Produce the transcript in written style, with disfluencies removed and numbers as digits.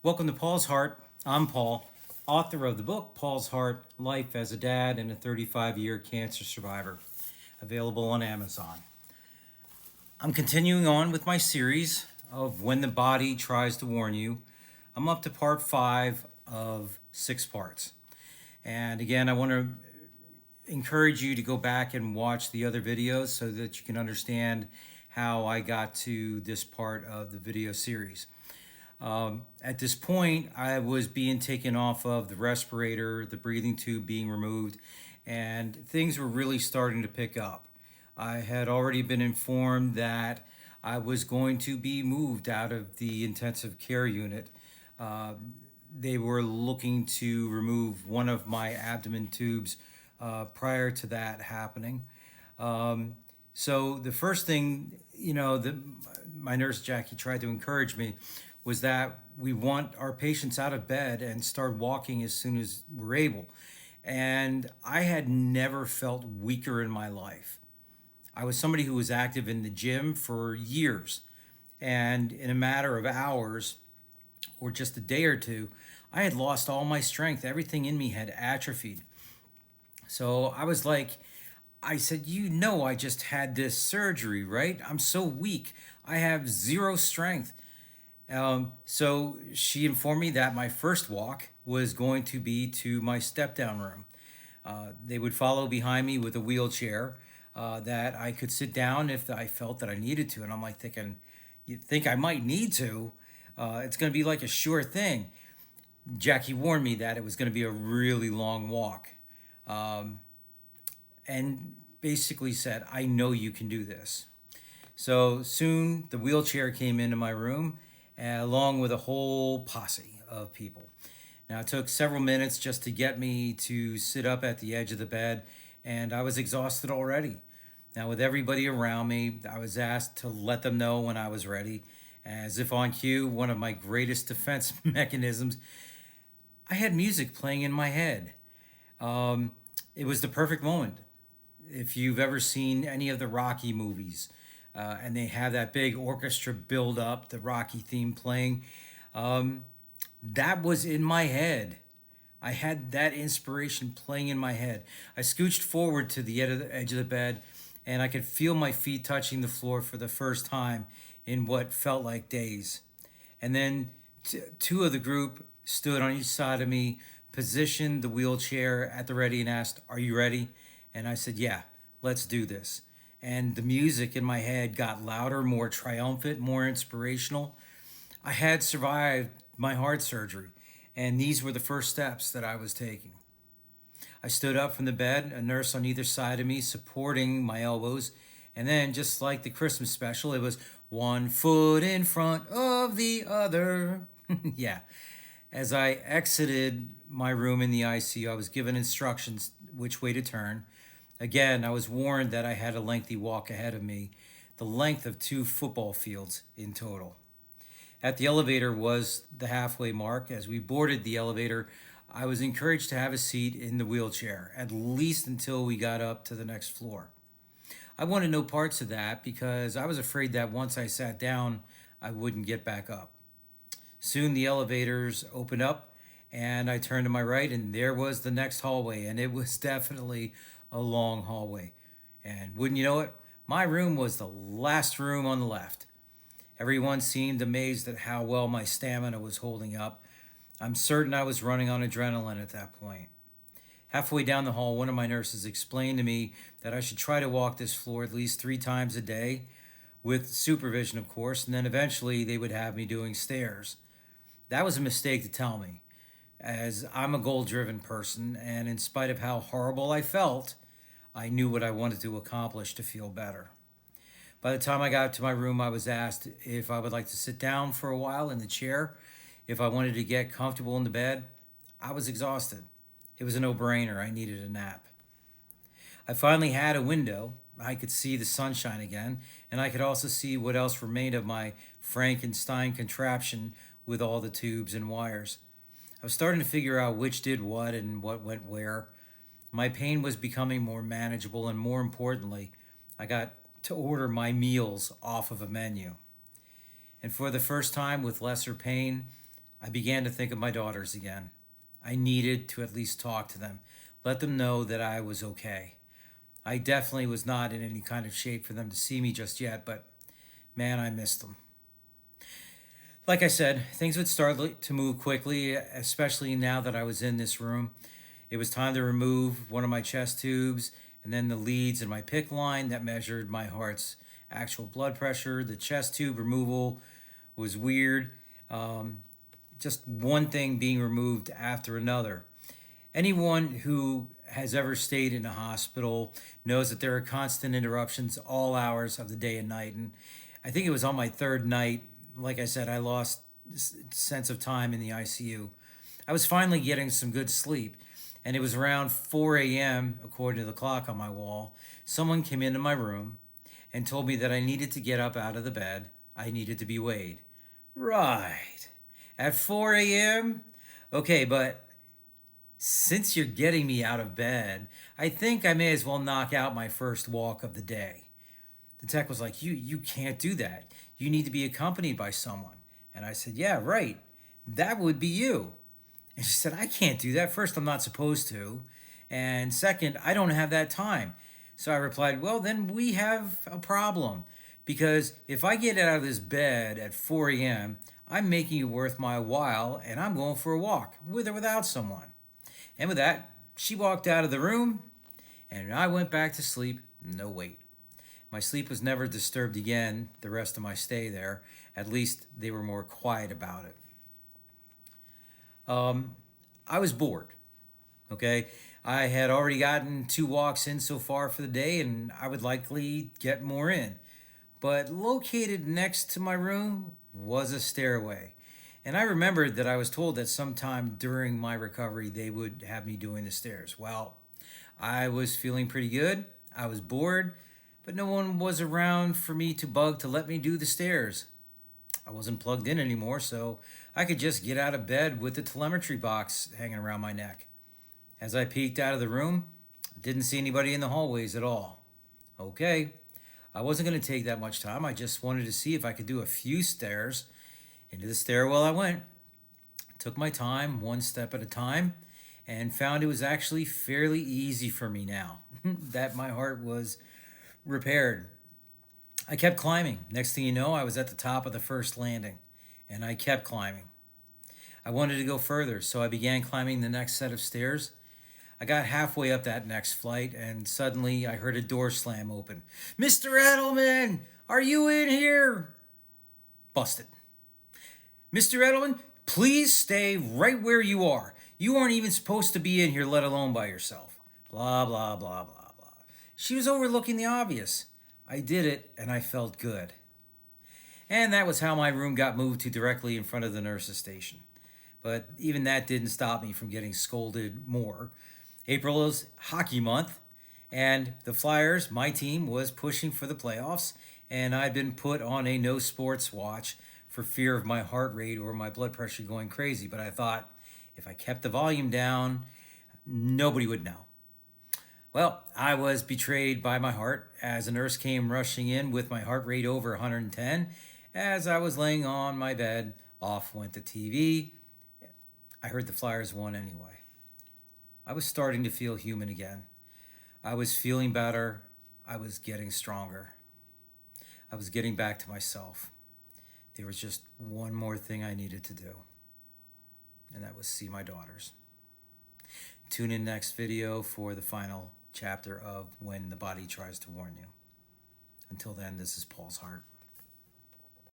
Welcome to Paul's Heart. I'm Paul, author of the book Paul's Heart Life as a Dad and a 35-Year Cancer Survivor, available on Amazon. I'm continuing on with my series of When the Body Tries to Warn You. I'm up to part 5 of 6 parts. And again, I want to encourage you to go back and watch the other videos so that you can understand how I got to this part of the video series. At this point, I was being taken off of the respirator, the breathing tube being removed, and things were really starting to pick up. I had already been informed that I was going to be moved out of the intensive care unit. They were looking to remove one of my abdomen tubes prior to that happening. So the first thing, that my nurse Jackie tried to encourage me was that we want our patients out of bed and start walking as soon as we're able. And I had never felt weaker in my life. I was somebody who was active in the gym for years. And in a matter of hours or just a day or two, I had lost all my strength. Everything in me had atrophied. So I said, I just had this surgery, right? I'm so weak. I have zero strength. So she informed me that my first walk was going to be to my step down room. They would follow behind me with a wheelchair that I could sit down if I felt that I needed to. And I'm like thinking, you think I might need to? It's going to be like a sure thing. Jackie warned me that it was going to be a really long walk. And basically said, I know you can do this. So soon the wheelchair came into my room along with a whole posse of people. Now, it took several minutes just to get me to sit up at the edge of the bed, and I was exhausted already. Now, with everybody around me, I was asked to let them know when I was ready. As if on cue, one of my greatest defense mechanisms, I had music playing in my head. It was the perfect moment. If you've ever seen any of the Rocky movies, and they have that big orchestra build up, the Rocky theme playing, that was in my head. I had that inspiration playing in my head. I scooched forward to the edge of the bed, and I could feel my feet touching the floor for the first time in what felt like days. And then two of the group stood on each side of me, positioned the wheelchair at the ready, and asked, "Are you ready?" And I said, "Yeah, let's do this." And the music in my head got louder, more triumphant, more inspirational. I had survived my heart surgery, and these were the first steps that I was taking. I stood up from the bed, a nurse on either side of me supporting my elbows, and then, just like the Christmas special, it was one foot in front of the other. Yeah. As I exited my room in the ICU, I was given instructions which way to turn. Again, I was warned that I had a lengthy walk ahead of me, the length of 2 football fields in total. At the elevator was the halfway mark. As we boarded the elevator, I was encouraged to have a seat in the wheelchair, at least until we got up to the next floor. I wanted no parts of that because I was afraid that once I sat down, I wouldn't get back up. Soon the elevators opened up, and I turned to my right, and there was the next hallway, and it was definitely a long hallway. And wouldn't you know it, my room was the last room on the left. Everyone seemed amazed at how well my stamina was holding up. I'm certain I was running on adrenaline at that point. Halfway down the hall, one of my nurses explained to me that I should try to walk this floor at least 3 times a day, with supervision, of course, and then eventually they would have me doing stairs. That was a mistake to tell me, as I'm a goal-driven person, and in spite of how horrible I felt, I knew what I wanted to accomplish to feel better. By the time I got to my room, I was asked if I would like to sit down for a while in the chair, if I wanted to get comfortable in the bed. I was exhausted. It was a no-brainer. I needed a nap. I finally had a window. I could see the sunshine again, and I could also see what else remained of my Frankenstein contraption with all the tubes and wires. I was starting to figure out which did what and what went where. My pain was becoming more manageable, and more importantly, I got to order my meals off of a menu. And for the first time with lesser pain, I began to think of my daughters again. I needed to at least talk to them, let them know that I was okay. I definitely was not in any kind of shape for them to see me just yet, but man, I missed them. Like I said, things would start to move quickly, especially now that I was in this room. It was time to remove one of my chest tubes and then the leads in my PICC line that measured my heart's actual blood pressure. The chest tube removal was weird. Um, just one thing being removed after another. Anyone who has ever stayed in a hospital knows that there are constant interruptions all hours of the day and night. And I think it was on my third night, like I said, I lost sense of time in the ICU. I was finally getting some good sleep, and it was around 4 a.m., according to the clock on my wall. Someone came into my room and told me that I needed to get up out of the bed. I needed to be weighed. Right. At 4 a.m.? Okay, but since you're getting me out of bed, I think I may as well knock out my first walk of the day. The tech was like, you can't do that. You need to be accompanied by someone. And I said, yeah, right. That would be you. And she said, I can't do that. First, I'm not supposed to. And second, I don't have that time. So I replied, well, then we have a problem. Because if I get out of this bed at 4 a.m., I'm making it worth my while and I'm going for a walk with or without someone. And with that, she walked out of the room and I went back to sleep. No, wait. My sleep was never disturbed again the rest of my stay there. At least they were more quiet about it. I was bored. Okay. I had already gotten 2 walks in so far for the day, and I would likely get more in. But located next to my room was a stairway. And I remembered that I was told that sometime during my recovery they would have me doing the stairs. Well, I was feeling pretty good. I was bored, but no one was around for me to bug to let me do the stairs. I wasn't plugged in anymore, so I could just get out of bed with the telemetry box hanging around my neck. As I peeked out of the room, I didn't see anybody in the hallways at all. Okay, I wasn't going to take that much time. I just wanted to see if I could do a few stairs. Into the stairwell I went. Took my time, one step at a time, and found it was actually fairly easy for me now that my heart was repaired. I kept climbing. Next thing you know, I was at the top of the first landing, and I kept climbing. I wanted to go further, so I began climbing the next set of stairs. I got halfway up that next flight, and suddenly I heard a door slam open. Mr. Edelman, are you in here? Busted. Mr. Edelman, please stay right where you are. You aren't even supposed to be in here, let alone by yourself. Blah, blah, blah, blah, blah. She was overlooking the obvious. I did it, and I felt good. And that was how my room got moved to directly in front of the nurse's station. But even that didn't stop me from getting scolded more. April is hockey month, and the Flyers, my team, was pushing for the playoffs, and I'd been put on a no sports watch for fear of my heart rate or my blood pressure going crazy. But I thought if I kept the volume down, nobody would know. Well, I was betrayed by my heart as a nurse came rushing in with my heart rate over 110. As I was laying on my bed, off went the TV. I heard the Flyers won anyway. I was starting to feel human again. I was feeling better. I was getting stronger. I was getting back to myself. There was just one more thing I needed to do, and that was see my daughters. Tune in next video for the final chapter of When the Body Tries to Warn You. Until then, this is Paul's Heart.